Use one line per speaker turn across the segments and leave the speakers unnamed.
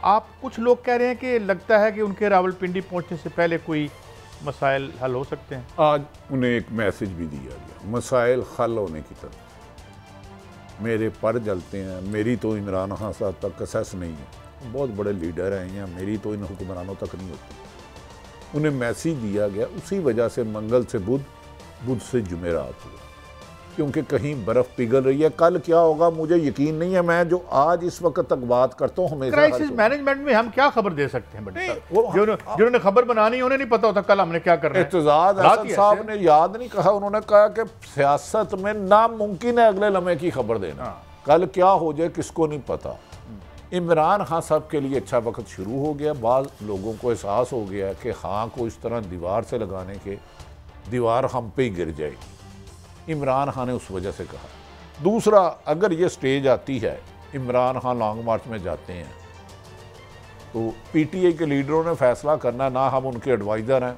आप कुछ लोग कह रहे हैं कि लगता है कि उनके रावलपिंडी पहुंचने से पहले कोई मसाइल हल हो सकते हैं।
आज उन्हें एक मैसेज भी दिया गया, मसाइल हल होने की तरफ। मेरे पर जलते हैं, मेरी तो इमरान खान साहब तक एक्सेस नहीं है, बहुत बड़े लीडर हैं या मेरी तो इन हुक्मरानों तक नहीं होती। उन्हें मैसेज दिया गया, उसी वजह से मंगल से बुध, बुध से जुमेरात हुआ, क्योंकि कहीं बर्फ़ पिघल रही है। कल क्या होगा मुझे यकीन नहीं है। मैं जो आज इस वक्त तक बात करता हूँ, हमेशा
क्राइसिस मैनेजमेंट में हम क्या खबर दे सकते हैं? जिन्होंने खबर बनानी उन्हें नहीं पता होता कल हमने क्या करना है।
एतजाज हसन साहब ने याद नहीं कहा, उन्होंने कहा कि सियासत में नामुमकिन है अगले लम्हे की खबर देना। कल क्या हो जाए किसको नहीं पता। इमरान खान साहब के लिए अच्छा वक्त शुरू हो गया। बाद लोगों को एहसास हो गया कि हाँ को इस तरह दीवार से लगाने के दीवार हम पे ही गिर जाएगी। इमरान खान ने उस वजह से कहा। दूसरा, अगर ये स्टेज आती है, इमरान खान लॉन्ग मार्च में जाते हैं, तो पीटीआई के लीडरों ने फैसला करना, ना हम उनके एडवाइज़र हैं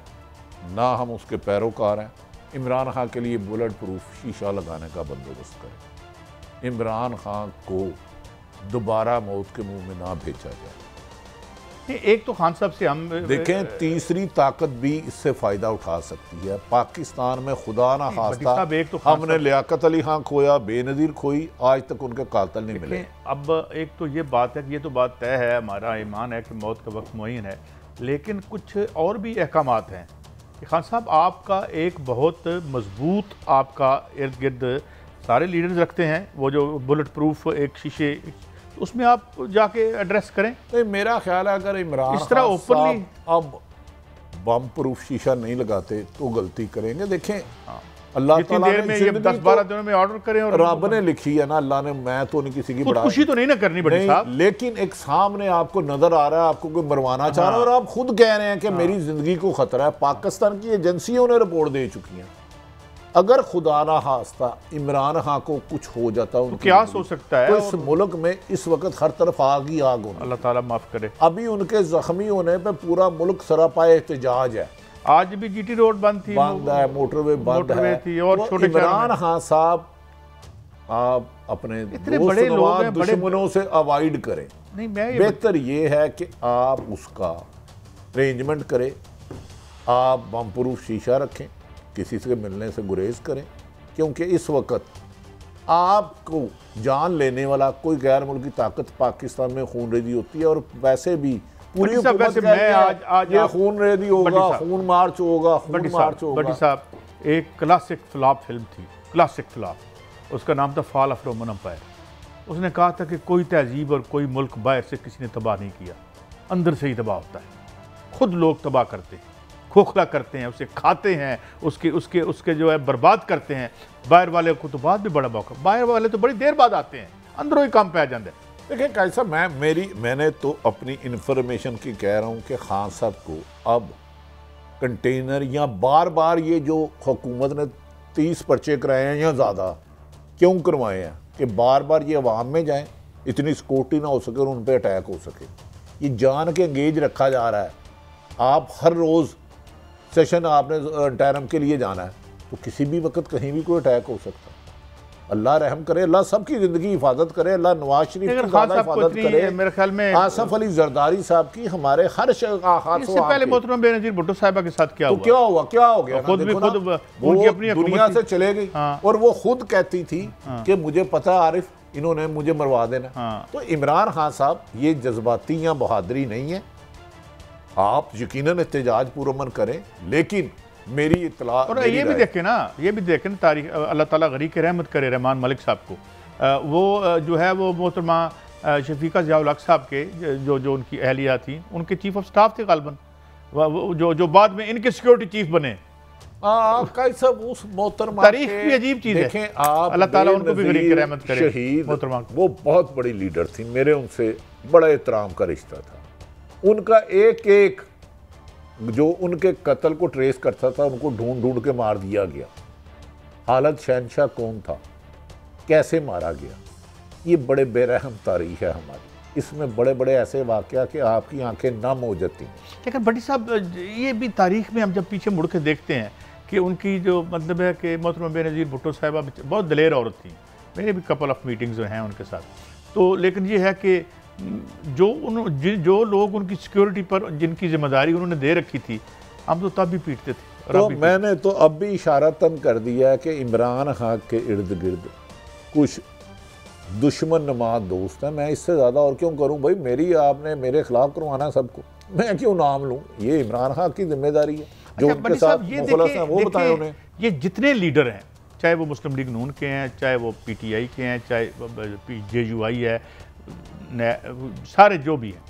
ना हम उसके पैरोकार हैं। इमरान खान के लिए बुलेट प्रूफ शीशा लगाने का बंदोबस्त करें। इमरान खान को दोबारा मौत के मुंह में ना भेजा जाए।
एक तो खान साहब से हम
देखें, तीसरी ताकत भी इससे फ़ायदा उठा सकती है। पाकिस्तान में खुदा ना खास्ता
तो
हमने लियाकत अली खान खोया, बेनज़ीर खोई, आज तक उनके कातिल नहीं मिले।
अब एक तो ये बात है कि ये तो बात तय है, हमारा ईमान है कि मौत का वक्त मुय्यन है, लेकिन कुछ और भी अहकामात हैं कि खान साहब आपका एक बहुत मजबूत आपका इर्द गिर्द सारे लीडर्स रखते हैं, वो जो बुलेट प्रूफ एक शीशे, उसमें आप जाके एड्रेस करें।
तो मेरा ख्याल है अगर इमरान
इस तरह ओपनली
अब बम प्रूफ शीशा नहीं लगाते तो गलती करेंगे। देखें, अल्लाह ताला ने
10-12 दिनों में ऑर्डर करें और
रब ने लिखी है ना, अल्लाह ने, मैं तो नहीं किसी की
खुशी तो नहीं ना करनी बड़ी साहब,
लेकिन एक सामने आपको नजर आ रहा है, आपको कोई मरवाना चाह रहा है और आप खुद कह रहे हैं कि मेरी जिंदगी को खतरा है। पाकिस्तान की एजेंसियों ने रिपोर्ट दे चुकी हैं। अगर खुदा ना खास्ता इमरान खान को कुछ हो जाता
तो क्या हो सकता है?
तो इस मुल्क में इस वक्त हर तरफ आग ही आग होना।
अल्लाह ताला माफ करे।
अभी उनके जख्मी होने पे पूरा मुल्क सरापाए एहतजाज है।
आज भी जीटी रोड बंद थी,
बंद है, मोटरवे बंद है
थी, और छोटे
इमरान खान साहब आप अपने
इतने बड़े लोग हैं,
दुश्मनों से अवॉइड करें।
नहीं, मैं
बेहतर ये है कि आप उसका अरेंजमेंट करें, आप बम प्रूफ शीशा रखें, किसी से मिलने से गुरेज करें, क्योंकि इस वक्त आपको जान लेने वाला कोई गैर मुल्की ताकत पाकिस्तान में खून रेजी होती है। और वैसे भी पूरी हुकूमत आज ये खून रेजी होगा, खून मार्च होगा, खून मार्च होगा।
बड़ी साहब, एक क्लासिक फ्लॉप फिल्म थी, क्लासिक फ्लॉप, उसका नाम था फॉल ऑफ रोमन एम्पायर। उसने कहा था कि कोई तहजीब और कोई मुल्क बाहर से किसी ने तबाह नहीं किया, अंदर से ही तबाह होता है। खुद लोग तबाह करते हैं, खोखला करते हैं, उसे खाते हैं, उसके जो है बर्बाद करते हैं। बाहर वाले को तो बाद भी बड़ा मौका, बाहर वाले तो बड़ी देर बाद आते हैं, अंदरों ही काम पे आ जाते हैं।
देखिए कैसा, मैंने तो अपनी इंफॉर्मेशन की कह रहा हूँ कि खान साहब को अब कंटेनर या बार बार ये जो हुकूमत ने 30 पर्चे कराए हैं या ज़्यादा क्यों करवाए हैं कि बार बार ये अवाम में जाएं, इतनी सिक्योरिटी ना हो सके और उन पर अटैक हो सके। ये जान के एंगेज रखा जा रहा है। आप हर रोज़ सेशन आपने टैरम के लिए जाना है, तो किसी भी वक्त कहीं भी कोई अटैक हो सकता है। अल्लाह रहम करे, अल्लाह सबकी ज़िंदगी हिफाजत करे, अल्लाह नवाज शरीफ की हिफाजत करे।
मेरे ख्याल में
आसफ अली जरदारी साहब की, हमारे हर
इससे पहले मोहतरमा बेनज़ीर भुट्टो साहिबा के साथ क्या हुआ?
क्या हो गया?
खुद उनकी अपनी
दुनिया से चले गई और वो खुद कहती थी कि मुझे पता आरिफ, इन्होंने मुझे मरवा देना। तो इमरान खान साहब, ये जज्बाती या बहादुरी नहीं है। आप यकीनन एहतजाज पुरअमन करें, लेकिन मेरी इत्तला
और ये भी देखें ना, ये भी देखें ना, तारीख अल्लाह ताला गरीक रहमत करे रहमान मलिक साहब को, वो जो है वो मोहतरमा शफीका ज़िया उल हक साहब के जो उनकी अहलिया थी, उनके चीफ ऑफ स्टाफ थे गालबन, जो बाद में इनके सिक्योरिटी चीफ बने।
सब उस मोहतरमा
तारीख भी अजीब चीज़ है। अल्लाह ताला उनको भी गरीक रहमत करे।
शहीद वो बहुत बड़ी लीडर थी, मेरे उनसे बड़ा एहतराम का रिश्ता था। उनका एक एक जो उनके कत्ल को ट्रेस करता था, उनको ढूंढ ढूंढ के मार दिया गया। हालत शहनशाह कौन था, कैसे मारा गया, ये बड़े बेरहम तारीख है हमारी। इसमें बड़े बड़े ऐसे वाक़या कि आपकी आंखें नम हो जाती हैं।
लेकिन भट्टी साहब, ये भी तारीख में हम जब पीछे मुड़ के देखते हैं कि उनकी जो मतलब है कि मोहतरमा बेनज़ीर भुट्टो साहिबा बहुत दलेर औरत थी। मेरे भी कपल ऑफ मीटिंग्स हैं उनके साथ। तो लेकिन ये है कि जो लोग उनकी सिक्योरिटी पर जिनकी जिम्मेदारी उन्होंने दे रखी थी, हम तो तब भी पीटते थे।
तो मैंने तो अब भी इशारतन कर दिया है कि इमरान खान के इर्द गिर्द कुछ दुश्मन नमा दोस्त हैं। मैं इससे ज़्यादा और क्यों करूं भाई? आपने मेरे खिलाफ करवाना सबको, मैं क्यों नाम लूं? ये इमरान खान की जिम्मेदारी है। जो उनके साथ मुखलस हैं वो बताएं उन्हें।
ये जितने लीडर हैं, चाहे वो मुस्लिम लीग नून के हैं, चाहे वो PTI के हैं, चाहे JUI है, सारे जो भी हैं,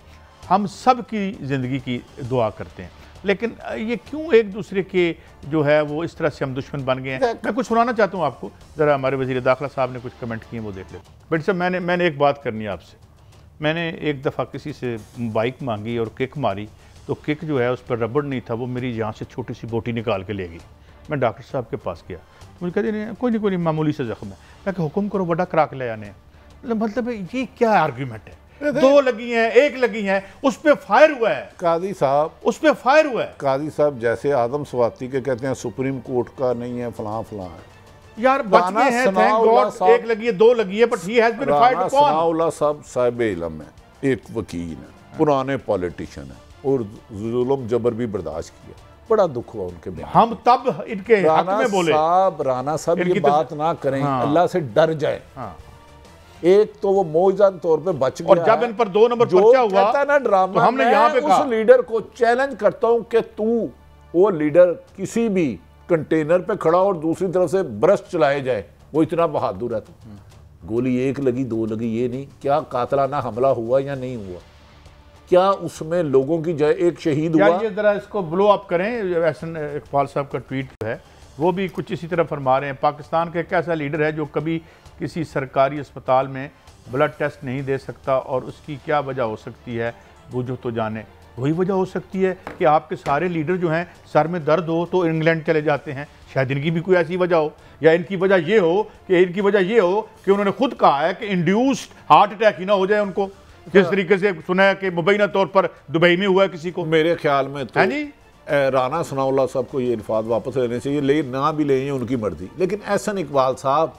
हम सब की ज़िंदगी की दुआ करते हैं। लेकिन ये क्यों एक दूसरे के जो है वो इस तरह से हम दुश्मन बन गए हैं? मैं कुछ सुनाना चाहता हूँ आपको, ज़रा हमारे वज़ीर दाखिला साहब ने कुछ कमेंट किए, वो देख लेते। बट साहब, मैंने एक बात करनी है आपसे। मैंने एक दफ़ा किसी से बाइक मांगी और किक मारी, तो किक जो है उस पर रबड़ नहीं था, वो मेरी यहाँ से छोटी सी बोटी निकाल के ले गई। मैं डॉक्टर साहब के पास गया, मुझे कहते नहीं कोई नहीं मामूली से ज़ख्म है। मैं कहा हुक्म करो, बड़ा करा के ले आने। मतलब ये क्या आर्ग्यूमेंट है? 2 लगी हैं, 1 लगी हैं, उस पर फायर हुआ है।
कादी साहब,
उस पर फायर हुआ है।
कादी साहब जैसे आदम स्वाति के कहते हैं सुप्रीम कोर्ट का नहीं है, फलां फलां है
यार, बच गए हैं, थैंक गॉड। 1 लगी है, 2 लगी है, but he has been fight upon.
Sanaullah साहब साहिब इल्म है, एक वकील है, पुराने पॉलिटिशियन है, और जुल्म जबर भी बर्दाश्त किया। बड़ा दुख हुआ उनके बयान।
हम तब इनके हक में बोले।
राना साहब ये बात ना करें, अल्लाह से डर जाए। एक तो वो मौजूदा तौर पे बच गया,
और जब इन पर 2 नंबर पर्चा हुआ
कहता ना ड्रामा,
तो हमने यहाँ पे
उस लीडर को चैलेंज करता हूं कि तू वो लीडर किसी भी कंटेनर पे खड़ा और दूसरी तरफ से ब्रश चलाए जाए, वो इतना बहादुर है। तो गोली 1 लगी 2 लगी ये नहीं, क्या कातलाना हमला हुआ या नहीं हुआ? क्या उसमें लोगों की जगह एक शहीद हुआ?
ये जरा इसको ब्लो अप करें। एहसन इकबाल साहब का ट्वीट है, वो भी कुछ इसी तरह फरमा रहे हैं। पाकिस्तान का एक ऐसा लीडर है जो कभी किसी सरकारी अस्पताल में ब्लड टेस्ट नहीं दे सकता, और उसकी क्या वजह हो सकती है वो जो तो जाने। वही वजह हो सकती है कि आपके सारे लीडर जो हैं, सर में दर्द हो तो इंग्लैंड चले जाते हैं। शायद इनकी भी कोई ऐसी वजह हो, या इनकी वजह ये हो कि उन्होंने खुद कहा है कि इंड्यूस्ड हार्ट अटैक ही ना हो जाए उनको, जिस तरीके से सुना है कि मुबैना तौर पर दुबई में हुआ है किसी को।
मेरे ख्याल में तो
जी
राना सनाउल्लाह साहब को ये अल्फाज वापस लेने चाहिए, ले ना भी लें उनकी मर्जी। लेकिन एहसन इकबाल साहब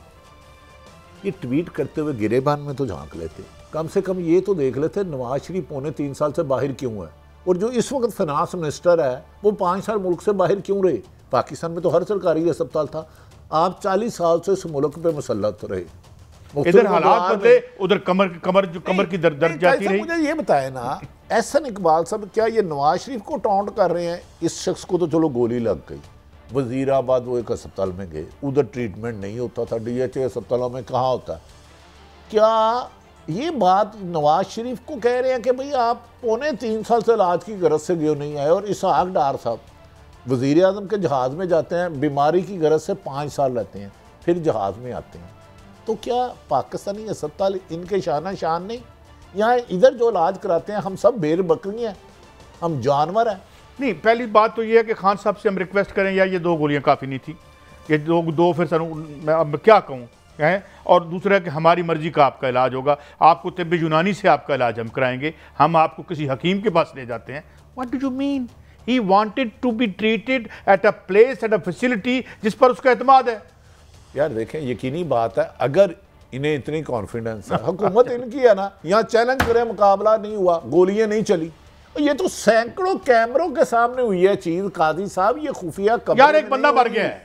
ये ट्वीट करते हुए गिरेबान में तो झांक लेते, कम से कम ये तो देख लेते नवाज शरीफ 3.25 साल से बाहर क्यों है, और जो इस वक्त फाइनेंस मिनिस्टर है वो 5 साल मुल्क से बाहर क्यों रहे? पाकिस्तान में तो हर सरकारी अस्पताल था। आप 40 साल से इस मुल्क पे मुसल्लत रहे,
इधर हालात बदले, उधर कमर की दर्द जाती रही।
मुझे ये बताए ना एहसन इकबाल साहब, क्या ये नवाज शरीफ को टॉन्ट कर रहे हैं? इस शख्स को तो चलो गोली लग गई, वजीराबाद वो एक अस्पताल में गए, उधर ट्रीटमेंट नहीं होता था, DHA अस्पतालों में कहाँ होता? क्या ये बात नवाज शरीफ को कह रहे हैं कि भाई आप 3.25 साल से इलाज की गरज से क्यों नहीं आए? और इसहाक डार साहब वज़ीर आज़म के जहाज़ में जाते हैं, बीमारी की गरज से 5 साल रहते हैं, फिर जहाज़ में आते हैं। तो क्या पाकिस्तानी अस्पताल इनके शाना शान नहीं? यहाँ इधर जो इलाज कराते हैं हम सब बेर बकरी हैं, हम जानवर हैं।
नहीं, पहली बात तो ये है कि खान साहब से हम रिक्वेस्ट करें, या ये 2 गोलियां काफ़ी नहीं थी, ये दो फिर सर मैं अब क्या कहूँ है। और दूसरा है कि हमारी मर्जी का आपका इलाज होगा, आपको तिब्बी यूनानी से आपका इलाज हम कराएंगे, हम आपको किसी हकीम के पास ले जाते हैं। What do you mean? He wanted to be treated at a place, at a facility जिस पर उसका एतमाद है।
यार देखें, यकीनी बात है, अगर इन्हें इतनी कॉन्फिडेंस है, हुकूमत इनकी है ना, यहाँ चैलेंज करें, मुकाबला नहीं हुआ, गोलियां नहीं चली, ये तो सैकड़ों कैमरों के सामने हुई है चीज। कादी साहब ये खुफिया
यार, एक बंदा मर गया है,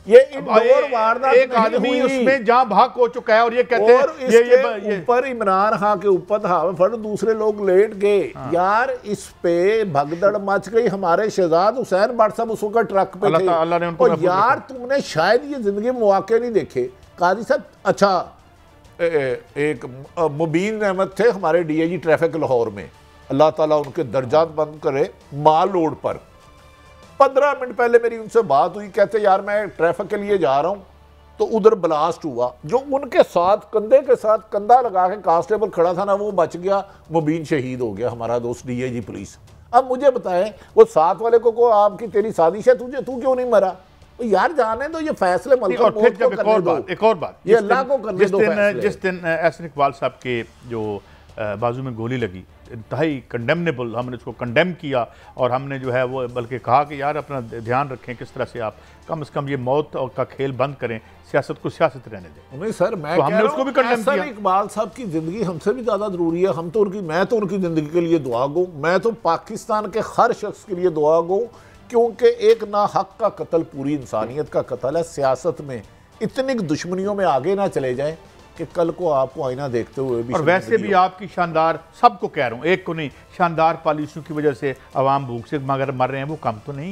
ये इंडोर वारदात,
एक आदमी उसमें जहां भाग हो चुका है, और ये कहते हैं
ये ऊपर इमरान खान के ऊपर था, दूसरे लोग लेट गए। यार इस पे भगदड़ मच गई। हमारे शहजाद हुसैन भट्ट साहब उस वक्त ट्रक पे थे,
अल्लाह ने उनको,
और यार तुमने शायद ये जिंदगी में मौके नहीं देखे कादी साहब। अच्छा, एक मुबीन अहमद थे हमारे DIG ट्रैफिक लाहौर में, अल्लाह ताला उनके दर्जात बंद करे, माल रोड पर 15 मिनट पहले मेरी उनसे बात हुई, कहते यार मैं ट्रैफिक के लिए जा रहा हूं, तो उधर ब्लास्ट हुआ। जो उनके साथ कंधे के साथ कंधा लगा के कांस्टेबल खड़ा था ना, वो बच गया, मुबीन शहीद हो गया, हमारा दोस्त DIG पुलिस। अब मुझे बताएं, वो साथ वाले को आपकी तेरी साजिश है, तू क्यों नहीं मरा? यार जाने दो, ये फैसले एक और बात,
ये अल्लाह को करने दो। जिस दिन एहसन इकबाल साहब के जो बाजू में गोली लगी, इंतहाई कंडेमनेबल, हमने उसको कंडेम किया और हमने जो है वो बल्कि कहा कि यार अपना ध्यान रखें, किस तरह से आप कम से कम ये मौत का खेल बंद करें, सियासत को सियासत रहने दें।
नहीं सर, मैं
तो हमने उसको भी कंडेम किया।
इकबाल साहब की ज़िंदगी हमसे भी ज़्यादा ज़रूरी है। मैं तो उनकी ज़िंदगी के लिए दुआ गो, मैं तो पाकिस्तान के हर शख्स के लिए दुआ गो, क्योंकि एक नाहक का कत्ल पूरी इंसानियत का कत्ल है। सियासत में इतनी दुश्मनियों में आगे ना चले जाएं कि कल को आपको आईना देखते हुए भी।
और वैसे भी आपकी शानदार, सबको कह रहा हूँ, एक को नहीं, शानदार पॉलिसियों की वजह से अवाम भूख से मगर मर रहे हैं, वो कम तो नहीं है।